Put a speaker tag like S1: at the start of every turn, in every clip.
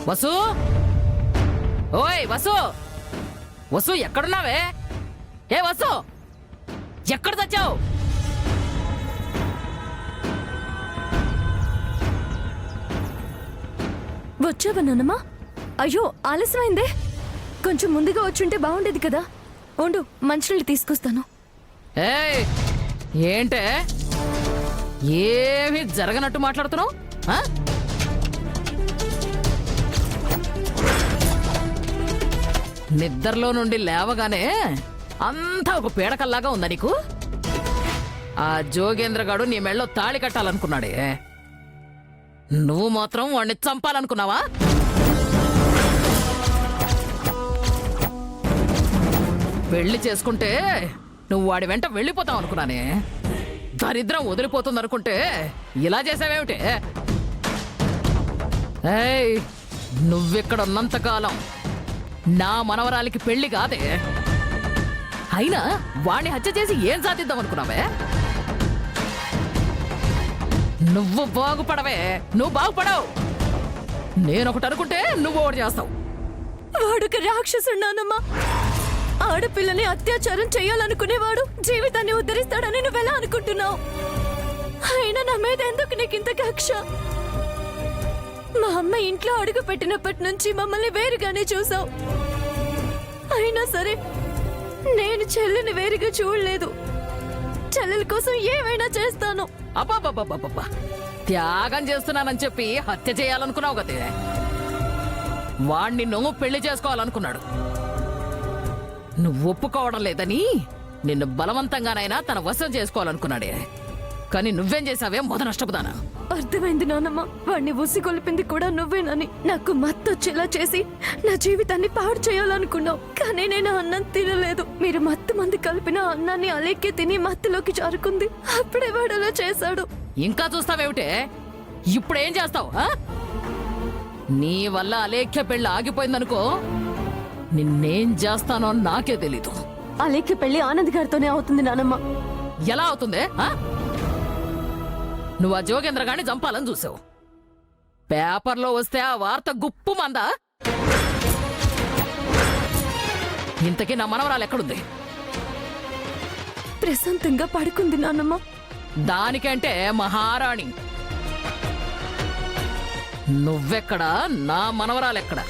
S1: వసు, ఓయ్ వసు, వసు ఎక్కడున్నావే? ఏ వసు, ఎక్కడ తెచ్చావు?
S2: వచ్చావా నాన్నమ్మా? అయ్యో ఆలస్యమైందే. కొంచెం ముందుగా వచ్చుంటే బాగుండేది కదా. ఉండు, మంచినీళ్ళు తీసుకొస్తాను.
S1: ఏయ్, ఏంటే ఏమీ జరగనట్టు మాట్లాడుతున్నావు? నిద్రలో నుండి లేవగానే అంతా ఒక పీడకల్లాగా ఉందా నీకు? ఆ జోగేంద్రగాడు నీ మెళ్ళో తాళి కట్టాలనుకున్నాడే, నువ్వు మాత్రం వాడిని చంపాలనుకున్నావా? పెళ్లి చేసుకుంటే నువ్వు వాడి వెంట వెళ్ళిపోతావు అనుకున్నానే. దరిద్రం వదిలిపోతుందనుకుంటే ఇలా చేసావేమిటే? ఏయ్, నువ్విక్కడ ఉన్నంతకాలం నా మనవరాలికి పెళ్లి కాదే. అయినా వాణ్ణి హత్య చేసి ఏం సాధిద్దాం అనుకున్నావే? నువ్వు బాగుపడవే, నువ్వు బాగుపడవు. నేనొకటి అనుకుంటే నువ్వు ఒకటి చేస్తావు.
S2: వాడుక రాక్షసున్నానమ్మా. ఆడపిల్లని అత్యాచారం చేయాలనుకునేవాడు జీవితాన్ని ఉద్ధరిస్తాడని నువ్వెలా అనుకుంటున్నావు? అయినా నా మీద ఎందుకు నీకింత కక్ష? మా అమ్మ ఇంట్లో అడుగు పెట్టినప్పటి నుంచి మమ్మల్ని వేరుగానే చూసావు. అయినా సరే నేను చెల్లిని వేరుగా చూడలేదు. చెల్లెల కోసం ఏమైనా చేస్తాను.
S1: అబ్బా, త్యాగం చేస్తున్నానని చెప్పి హత్య చేయాలనుకున్నావు కదే. వాణ్ణి నువ్వు పెళ్లి చేసుకోవాలనుకున్నాడు. నువ్వు ఒప్పుకోవడం లేదని నిన్ను బలవంతంగానైనా తన వశం చేసుకోవాలనుకున్నాడే. కానీ నువ్వేం చేసావే మొద నష్టపోదానా?
S2: అర్థమైంది నాన్నమ్మ. వాణ్ణి ఉసిగొలిపింది కూడా నువ్వేనని. నాకు మత్తొచ్చేలా చేసి నా జీవితాన్ని పాడు చేయాలనుకున్నావు. కానీ నేను అన్నం తినలేదు. మీరు మత్తు మంది కలిపిన అన్నాన్ని అలేకే తిని మత్తులోకి జారుకుంది. అప్పుడే వాడు అలా చేశాడు.
S1: ఇంకా చూస్తావేమిటే? ఇప్పుడేం చేస్తావు? నీ వల్ల అలేఖ్య పెళ్లి ఆగిపోయిందనుకో, నిన్నేం చేస్తానో నాకే తెలీదు.
S2: అలేఖ్య పెళ్లి ఆనంద్ గారితోనే అవుతుంది నానమ్మ.
S1: ఎలా అవుతుంది? నువ్వు ఆ జోగేంద్ర గాని చంపాలని చూసావు. పేపర్లో వస్తే ఆ వార్త గుప్పు మందా. ఇంతకీ నా మనవరాలు ఎక్కడుంది?
S2: ప్రశాంతంగా పడుకుంది నానమ్మ.
S1: దానికంటే మహారాణి. నువ్వెక్కడా, నా మనవరాలెక్కడా?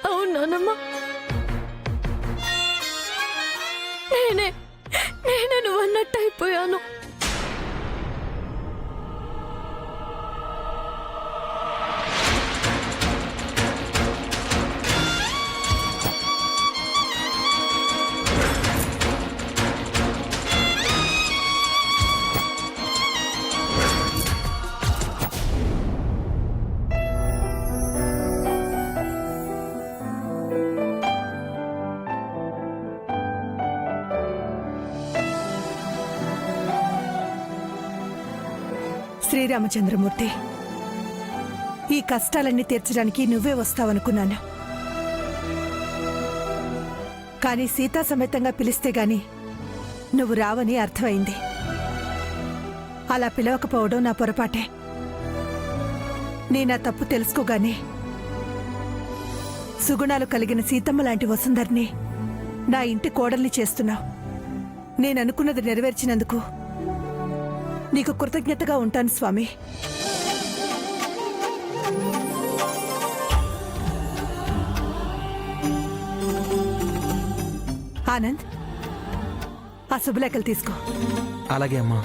S2: అవునానమ్మా, నేనే నువ్వు అన్నట్టు అయిపోయాను.
S3: శ్రీరామచంద్రమూర్తి, ఈ కష్టాలన్నీ తీర్చడానికి నువ్వే వస్తావనుకున్నాను. కానీ సీతా సమేతంగా పిలిస్తే గాని నువ్వు రావని అర్థమైంది. అలా పిలవకపోవడం నా పొరపాటే. నా తప్పు తెలుసుకోగానే సుగుణాలు కలిగిన సీతమ్మ లాంటి వసుంధర్ని నా ఇంటి కోడల్ని చేస్తున్నావు. నేననుకున్నది నెరవేర్చినందుకు నీకు కృతజ్ఞతగా ఉంటాను స్వామి. ఆనంద్, ఆ శుభలేఖలు తీసుకో.
S4: అలాగే అమ్మా.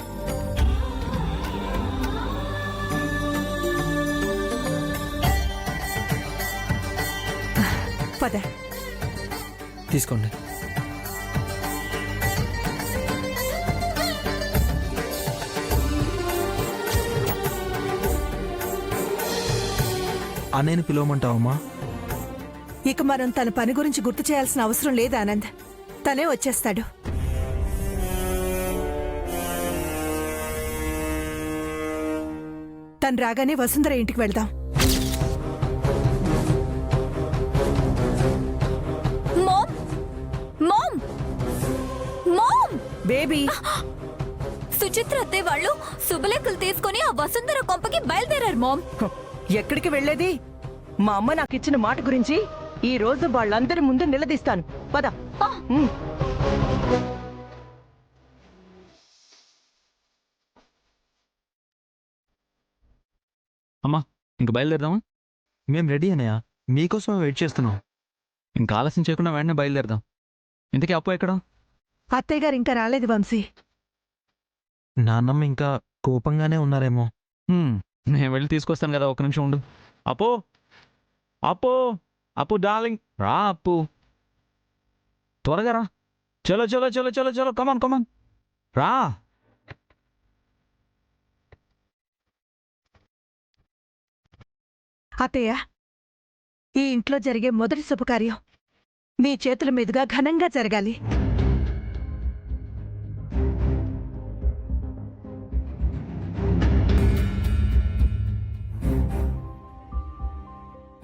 S3: పద,
S4: తీసుకోండి. అన్నయ్యని పిలవమంటావమ్మా?
S3: ఇక మనం తన పని గురించి గుర్తు చేయాల్సిన అవసరం లేదు ఆనంద్. తనే వచ్చేస్తాడు. తను రాగానే వసుంధర ఇంటికి వెళ్దాం.
S2: మామ్, మామ్,
S3: బేబీ
S2: సుచిత్ర అత్తయ్య వాళ్ళు శుభలేఖలు తీసుకుని ఆ వసుంధర కొంపకి బయలుదేరారు మామ్.
S3: ఎక్కడికి వెళ్ళేది? మా అమ్మ నాకు ఇచ్చిన మాట గురించి ఈ రోజు వాళ్ళందరి ముందు నిలదీస్తాను. పద. ఉమ్.
S5: అమ్మా ఇంక బయలుదేరదామా?
S4: మేము రెడీ అన్నయ్య, మీకోసమే వెయిట్ చేస్తున్నాం.
S5: ఇంకా ఆలస్యం చేయకుండా వెంటనే బయలుదేరదాం. ఇంతకీ అప్పు ఎక్కడ?
S3: అత్తయ్య గారు ఇంకా రాలేదు వంశీ.
S4: నాన్నమ్మ ఇంకా కోపంగానే ఉన్నారేమో.
S5: నేను వెళ్ళి తీసుకొస్తాను కదా, ఒక నిమిషం ఉండు. అప్పు అప్పు అప్పు డార్లింగ్, రా అప్పు, త్వరగా రా. చలో చలో చలో చలో చలో, కమాన్ కమాన్ రా.
S3: అత్తయ్య, ఈ ఇంట్లో జరిగే మొదటి శుభకార్యం మీ చేతుల మీదుగా ఘనంగా జరగాలి.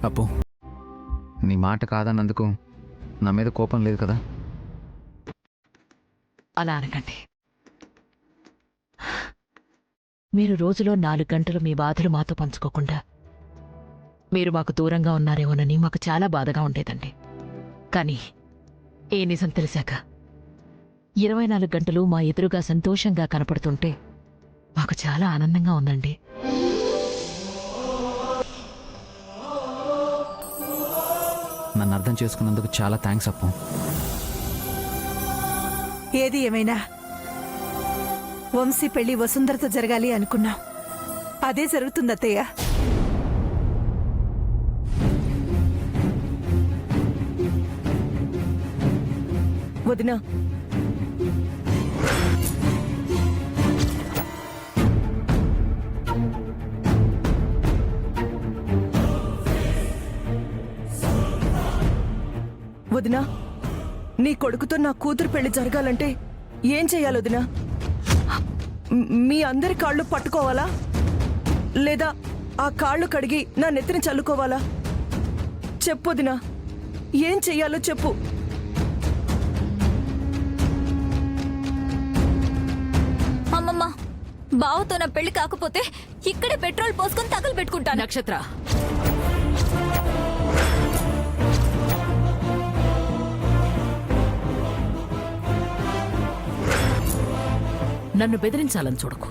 S5: అప్పు, నీ మాట కాదన్నందుకు నా మీద కోపం లేదు కదా?
S6: అలా అనకండి. మీరు రోజులో 4 గంటలు మీ బాధలు మాతో పంచుకోకుండా మీరు మాకు దూరంగా ఉన్నారేమోనని మాకు చాలా బాధగా ఉండేదండి. కానీ ఏ నిజం తెలిసాక 24 గంటలు మా ఎదురుగా సంతోషంగా కనపడుతుంటే మాకు చాలా ఆనందంగా ఉందండి.
S5: నన్ను అర్థం చేసుకున్నందుకు చాలా థ్యాంక్స్ అప్పు.
S3: ఏది ఏమైనా వంశీ పెళ్లి వసుంధరతో జరగాలి అనుకున్నాం. అదే జరుగుతుంది అత్తయ్య. వదినా, వదినా, నీ కొడుకుతో నా కూతురు పెళ్లి జరగాలంటే ఏం చెయ్యాలి వదినా? మీ అందరి కాళ్ళు పట్టుకోవాలా, లేదా ఆ కాళ్ళు కడిగి నా నెత్తిని చల్లుకోవాలా? చెప్పు వదినా, ఏం చెయ్యాలో చెప్పు.
S2: అమ్మమ్మ, బావతో నా పెళ్లి కాకపోతే ఇక్కడే పెట్రోల్ పోసుకొని తగలు పెట్టుకుంటాను.
S1: నక్షత్ర, నన్ను బెదిరించాలని చూడకు.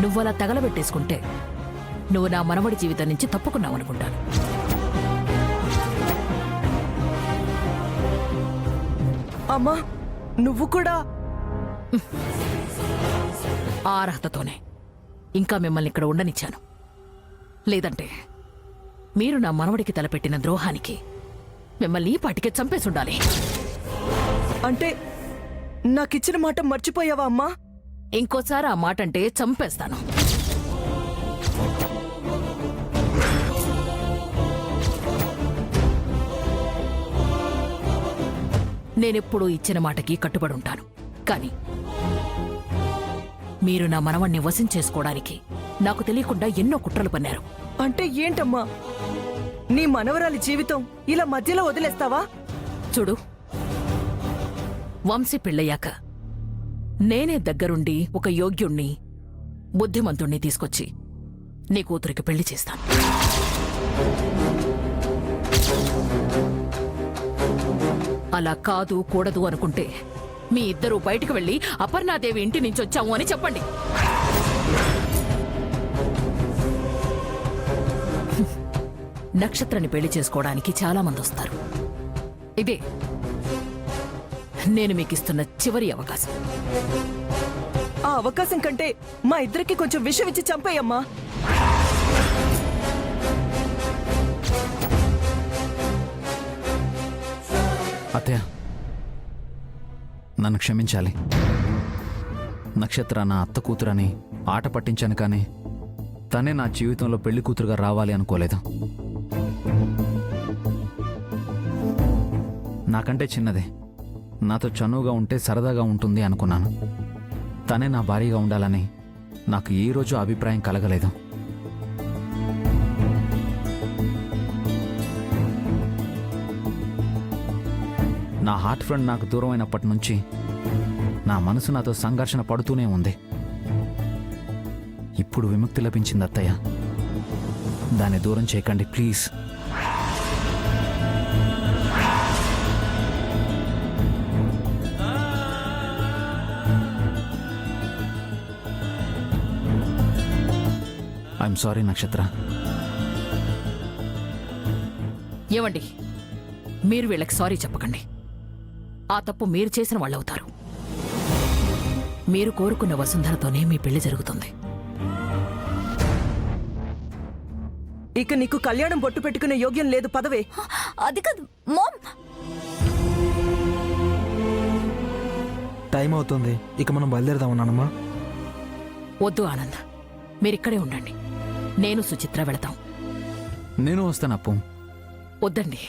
S1: నువ్వలా తగలబెట్టేసుకుంటే నువ్వు నా మనవడి జీవితం నుంచి తప్పుకున్నావనుకుంటాను.
S3: అమ్మా, నువ్వు కూడా
S1: ఆ అర్హతతోనే ఇంకా మిమ్మల్ని ఇక్కడ ఉండనిచ్చాను. లేదంటే మీరు నా మనవడికి తలపెట్టిన ద్రోహానికి మిమ్మల్ని ఈ పాటికే చంపేసుండాలి.
S3: అంటే నాకిచ్చిన మాట మర్చిపోయావా అమ్మా?
S1: ఇంకోసారి ఆ మాట అంటే చంపేస్తాను. నేనెప్పుడూ ఇచ్చిన మాటకి కట్టుబడి ఉంటాను. కానీ మీరు నా మనవణ్ణి వశం చేసుకోవడానికి నాకు తెలియకుండా ఎన్నో కుట్రలు పన్నారు.
S3: అంటే ఏంటమ్మా, నీ మనవరాలి జీవితం ఇలా మధ్యలో వదిలేస్తావా?
S1: చూడు, వంశీ పెళ్ళయ్యాక నేనే దగ్గరుండి ఒక యోగ్యుణ్ణి, బుద్ధిమంతుణ్ణి తీసుకొచ్చి నీ కూతురికి పెళ్లి చేస్తాను. అలా కాదు కూడదు అనుకుంటే మీ ఇద్దరూ బయటకు వెళ్లి అపర్ణాదేవి ఇంటి నుంచి వచ్చాము అని చెప్పండి. నక్షత్రాన్ని పెళ్లి చేసుకోవడానికి చాలా మంది వస్తారు. ఇదే నేను మీకిస్తున్న చివరి అవకాశం.
S3: ఆ అవకాశం కంటే మా ఇద్దరికి కొంచెం విషం ఇచ్చి చంపేయమ్మా.
S5: అత్తయ్య, నన్ను క్షమించాలి. నక్షత్ర నా అత్త కూతురని ఆట పట్టించాను, కానీ తనే నా జీవితంలో పెళ్లి కూతురుగా రావాలి అనుకోలేదు. నాకంటే చిన్నదే, నాతో చనువుగా ఉంటే సరదాగా ఉంటుంది అనుకున్నాను. తనే నా భార్యగా ఉండాలని నాకు ఏ రోజు అభిప్రాయం కలగలేదు. నా హార్ట్ ఫ్రెండ్ నాకు దూరం అయినప్పటి నుంచి
S7: నా మనసు నాతో సంఘర్షణ పడుతూనే ఉంది. ఇప్పుడు విముక్తి లభించింది అత్తయ్య. దాన్ని దూరం చేయకండి ప్లీజ్. ఐఎమ్ సారీ నక్షత్ర.
S1: ఏమండి, మీరు వీళ్ళకి సారీ చెప్పకండి. ఆ తప్పు మీరు చేసిన వాళ్ళవుతారు. మీరు కోరుకున్న వసుంధరతోనే మీ పెళ్లి జరుగుతుంది.
S3: ఇక నీకు కళ్యాణం బొట్టు పెట్టుకునే యోగ్యం లేదు, పదవే.
S2: అది కాదు మామ్.
S4: టైం అవుతుంది, ఇక మనం బయలుదేరదాం నానమ్మ.
S1: వద్దు ఆనంద్, మీరిక్కడే ఉండండి. నేను సుచిత్ర వెళతాం.
S7: నేను వస్తాను అప్పు.
S1: వద్దండి,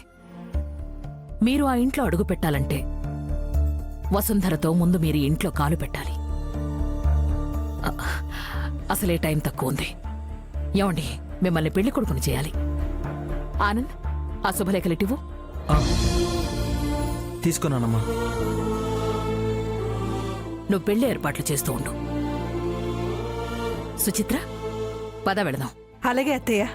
S1: మీరు ఆ ఇంట్లో అడుగు పెట్టాలంటే వసుంధరతో ముందు మీరు ఈ ఇంట్లో కాలు పెట్టాలి. అసలే టైం తక్కువ ఉంది. ఏమండి, మిమ్మల్ని పెళ్లి కొడుకుని చేయాలి. ఆనంద్, ఆ శుభలేఖలిటివు.
S4: తీసుకున్నానమ్మా.
S1: నువ్వు పెళ్లి ఏర్పాట్లు చేస్తూ ఉండు. సుచిత్ర, పద వెళదాం.
S3: అలాగే అత్తయ్య.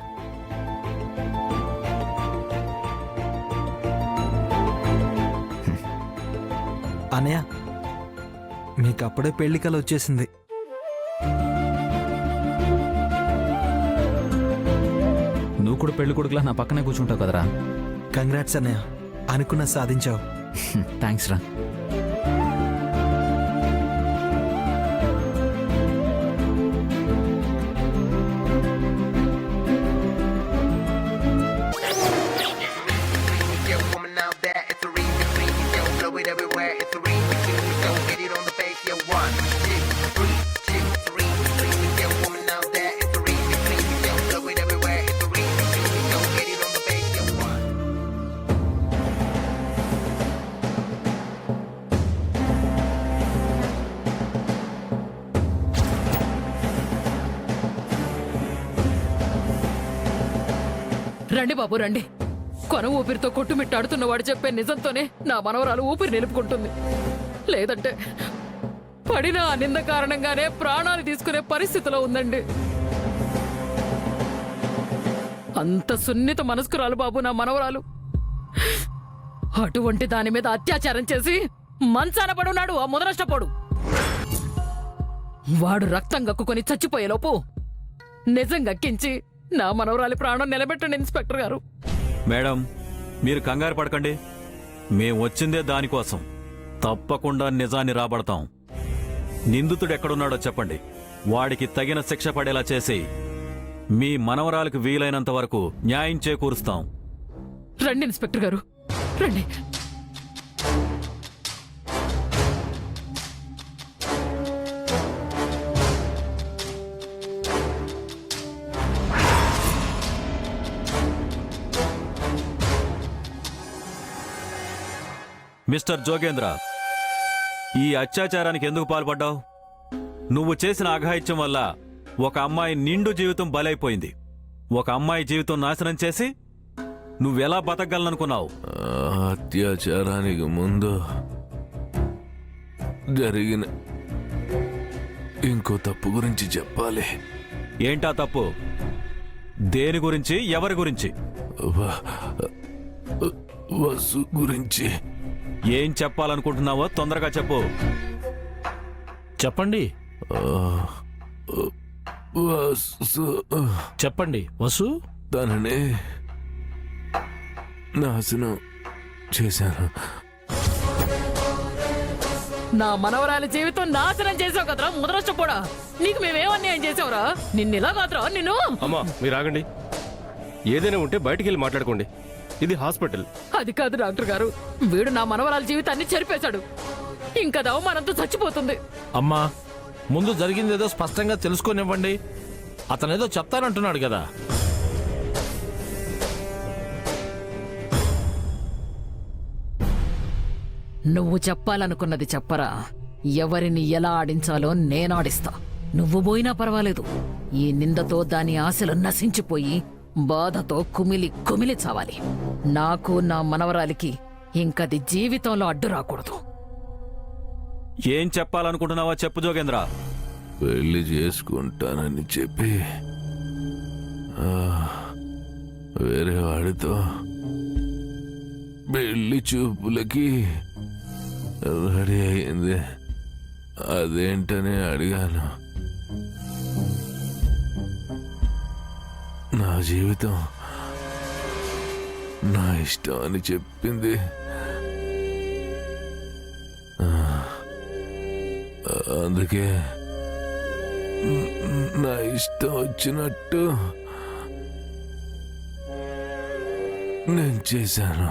S4: అనయ్య, మీకు అప్పుడే పెళ్లి కల వచ్చేసింది.
S7: నువ్వు కూడా పెళ్లి కొడుకులా నా పక్కనే కూర్చుంటావు కదరా.
S4: కంగ్రాట్స్ అన్నయ్య, అనుకున్న సాధించావు.
S7: థ్యాంక్స్ రా.
S1: రండి బాబు, రండి. కొన ఊపిరితో కొట్టుమిట్టాడుతున్నవాడు చెప్పే నిజంతోనే నా మనవరాలు ఊపిరి నిలుపుకుంటుంది. లేదంటే పడిన ఆ నింద కారణంగానే ప్రాణాలు తీసుకునే పరిస్థితిలో ఉందండి. అంత సున్నిత మనస్కురాలు బాబు నా మనవరాలు. అటువంటి దాని మీద అత్యాచారం చేసి మంచాన పడున్నాడు ఆ ముదనష్టపోడు. వాడు రక్తం గక్కుకొని చచ్చిపోయేలోపు నిజం గక్కించి నా మనవరాలి ప్రాణం నిలబెట్టండి ఇన్స్పెక్టర్ గారు.
S5: మేడం, మీరు కంగారు పడకండి. మేం వచ్చిందే దానికోసం. తప్పకుండా నిజాన్ని రాబడతాం. నిందితుడు ఎక్కడున్నాడో చెప్పండి. వాడికి తగిన శిక్ష పడేలా చేసి మీ మనవరాలకు వీలైనంత వరకు న్యాయం చేకూరుస్తాం.
S1: రండి ఇన్స్పెక్టర్ గారు, రండి.
S5: మిస్టర్ జోగేంద్ర, ఈ అత్యాచారానికి ఎందుకు పాల్పడ్డావు? నువ్వు చేసిన అఘాయిత్యం వల్ల ఒక అమ్మాయి నిండు జీవితం బలైపోయింది. ఒక అమ్మాయి జీవితం నాశనం చేసి నువ్వెలా బతకగలననుకున్నావు?
S8: అత్యాచారానికి ముందు జరిగిన ఇంకో తప్పు గురించి చెప్పాలి.
S5: ఏంటా తప్పు? దేని గురించి, ఎవరి గురించి?
S8: వసు గురించి.
S5: ఏం చెప్పాలనుకుంటున్నావో తొందరగా చెప్పు.
S9: చెప్పండి.
S8: వసు.
S9: చెప్పండి వసు.
S8: తనని నాశనం చేశాను.
S1: నా మనవరాలి జీవితం నాశనం చేసావు కదరా ముదనష్టపోడా. నీకు మేమేమన్యాయం చేసావురా? నిన్నిలా కాదురా నిన్ను.
S9: అమ్మా మీరు ఆగండి. ఏదైనా ఉంటే బయటికి వెళ్ళి మాట్లాడుకోండి. ఇది హాస్పిటల్.
S1: అది కాదు డాక్టర్ గారు, వీడు నా మనవరాలి జీవితాన్ని చెరిపేశాడు. ఇంకా అవమానంతో చచ్చిపోతుంది.
S9: అమ్మా ముందు జరిగిందేదో స్పష్టంగా తెలుసుకోనివ్వండి. అతనేదో చెప్తానంటున్నాడు కదా.
S1: నువ్వు చెప్పాలనుకున్నది చెప్పరా. ఎవరిని ఎలా ఆడించాలో నేనాడిస్తా. నువ్వు పోయినా పర్వాలేదు. ఈ నిందతో దాని ఆశలు నశించిపోయి బాధతో కుమిలి కుమిలి చావాలి. నాకు నా మనవరాలికి ఇంకది జీవితంలో అడ్డు రాకూడదు.
S10: ఏం చెప్పాలనుకుంటున్నావో చెప్పు జోగేంద్ర.
S8: పెళ్లి చేసుకుంటానని చెప్పి ఆ, వేరే వాడితో పెళ్లి చూపులకి రెడీ అయింది. అదేంటని అడిగాను. నా జీవితం నా ఇష్టం అని చెప్పింది. అందుకే నా ఇష్టం వచ్చినట్టు నేను చేశాను.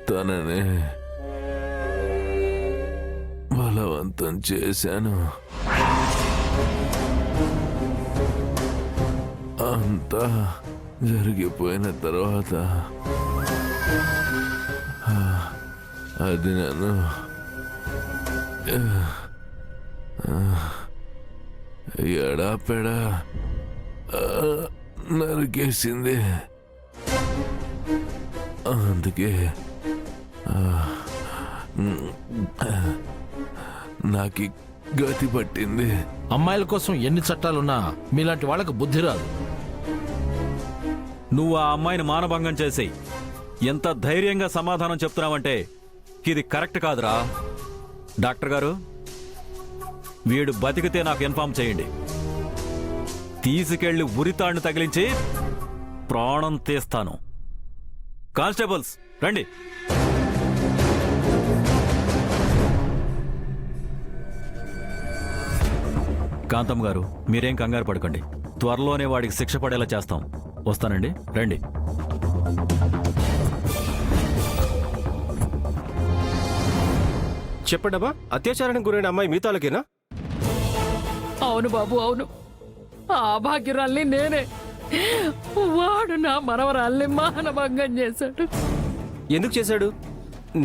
S8: తనని బలవంతం చేశాను. అంతా జరిగిపోయిన తర్వాత అది నన్ను ఎడాపెడా నరికేసింది. అందుకే నాకు గతి పట్టింది.
S11: అమ్మాయిల కోసం ఎన్ని చట్టాలున్నా మీలాంటి వాళ్ళకు బుద్ధి రాదు.
S10: నువ్వు ఆ అమ్మాయిని మానభంగం చేసి ఎంత ధైర్యంగా సమాధానం చెప్తున్నావంటే ఇది కరెక్ట్ కాదురా. డాక్టర్ గారు, వీడు బతికితే నాకు ఇన్ఫార్మ్ చేయండి. తీసుకెళ్లి ఉరితాడిని తగిలించి ప్రాణం తీస్తాను. కానిస్టేబుల్స్ రండి. కాంతమ్మ గారు, మీరేం కంగారు పడకండి. త్వరలోనే వాడికి శిక్ష పడేలా చేస్తాం. వస్తానండి, రండి.
S9: చెప్పండమ్మా, అత్యాచారానికి గురైన అమ్మాయి మీ తాలూకేనా?
S1: అవును బాబు, అవును. ఆ భాగ్యురాల్ని నేనే. వాడు నా మనవరాల్ని మానభంగం చేశాడు.
S9: ఎందుకు చేశాడు?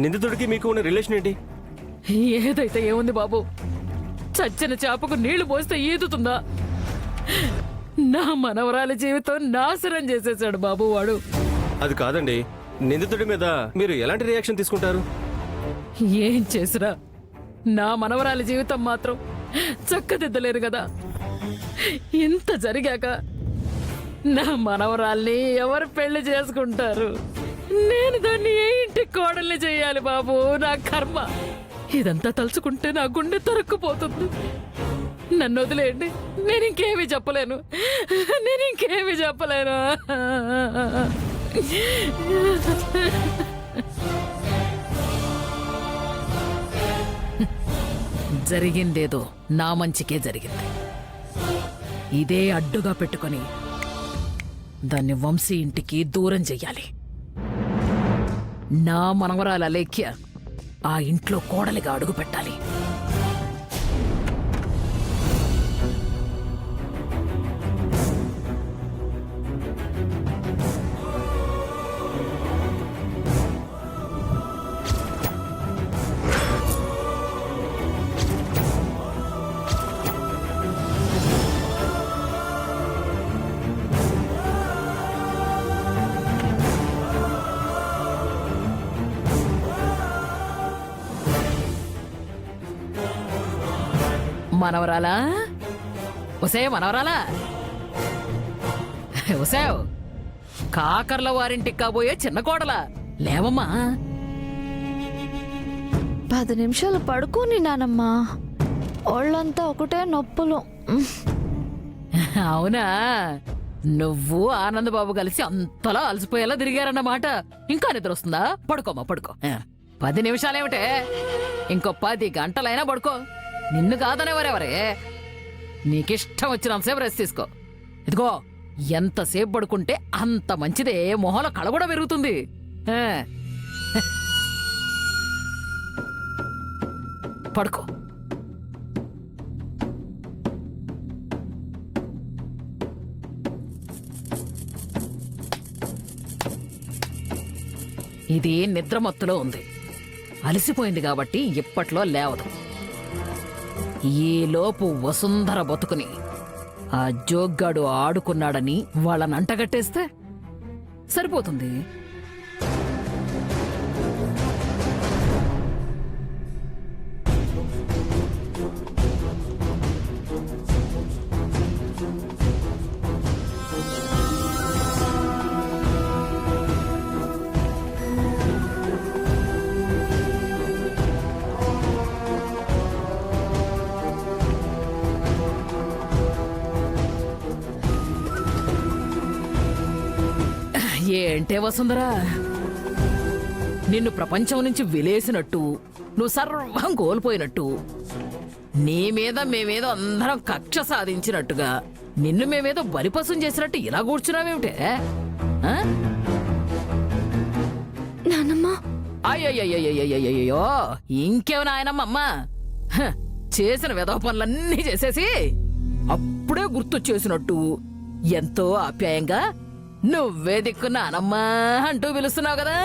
S9: నిందితుడికి మీకు ఉన్న రిలేషన్ ఏంటి?
S1: ఏదైతే ఏముంది బాబు, చచ్చిన చేపకు నీళ్లు పోస్తే ఈదుతుందా? నా మనవరాలి జీవితం నాశనం చేసేశాడు బాబు వాడు.
S9: అది కాదండి, నిందితుడి మీద మీరు ఎలాంటి రియాక్షన్ తీసుకుంటారు?
S1: ఏం చేసినా నా మనవరాలి జీవితం మాత్రం చక్కదిద్దలేరు కదా. ఇంత జరిగాక నా మనవరాల్ని ఎవరు పెళ్లి చేసుకుంటారు? నేను దాన్ని ఏ ఇంటికి కోడల్ని చేయాలి బాబు? నా కర్మ. ఇదంతా తలుచుకుంటే నా గుండె తరుక్కుపోతుంది. నన్ను వదిలేయండి, నేను ఇంకేమీ చెప్పలేను. జరిగిందేదో నా మంచికే జరిగింది. ఇదే అడ్డుగా పెట్టుకొని దాన్ని వంశీ ఇంటికి దూరం చెయ్యాలి. నా మనవరాల లేఖ్య ఆ ఇంట్లో కోడలిగా అడుగు పెట్టాలి. మనవరాలా? ఒసే మనవరాలా, ఒసేవ్, కాకర్ల వారింటికి కాబోయే చిన్న కోడలా, లేవమ్మా.
S2: 10 నిమిషాలు పడుకోని నానమ్మా, ఒళ్ళంతా ఒకటే నొప్పులు.
S1: అవునా? నువ్వు ఆనందబాబు కలిసి అంతలా అలసిపోయేలా తిరిగారన్నమాట. ఇంకా నిద్ర వస్తుందా? పడుకోమా, పడుకో. 10 నిమిషాలేమిటే, ఇంకో 10 గంటలైనా పడుకో. నిన్ను కాదనేవారెవరే? నీకిష్టం వచ్చినంతసేపు రెస్ట్ తీసుకో. ఇదిగో, ఎంతసేపు పడుకుంటే అంత మంచిదే. మొహంలో కళ కూడా పెరుగుతుంది. పడుకో. ఇది నిద్రమత్తులో ఉంది. అలసిపోయింది కాబట్టి ఇప్పట్లో లేవదు. ఈలోపు వసుంధర బతుకుని ఆ జోగ్గాడు ఆడుకున్నాడని వాళ్ళని అంటగట్టేస్తే సరిపోతుంది. ఏంటే వసుంధరా, నిన్ను ప్రపంచం నుంచి వెలేసినట్టు, నువ్వు సర్వం కోల్పోయినట్టు, నీ మీద మేమేదో అందరం కక్ష సాధించినట్టుగా, నిన్ను మేమేదో బలిపసం చేసినట్టు ఇలా కూర్చున్నావేమిటే? ఆ?
S2: నానమ్మ
S1: అయ్యయ్యో, ఇంకేమైనా ఆయనమ్మా చేసిన వెధవ పనులన్నీ చేసేసి అప్పుడే గుర్తొచ్చేసినట్టు ఎంతో ఆప్యాయంగా నువ్వే దిక్కున్నానమ్మా అంటూ పిలుస్తున్నావు కదా.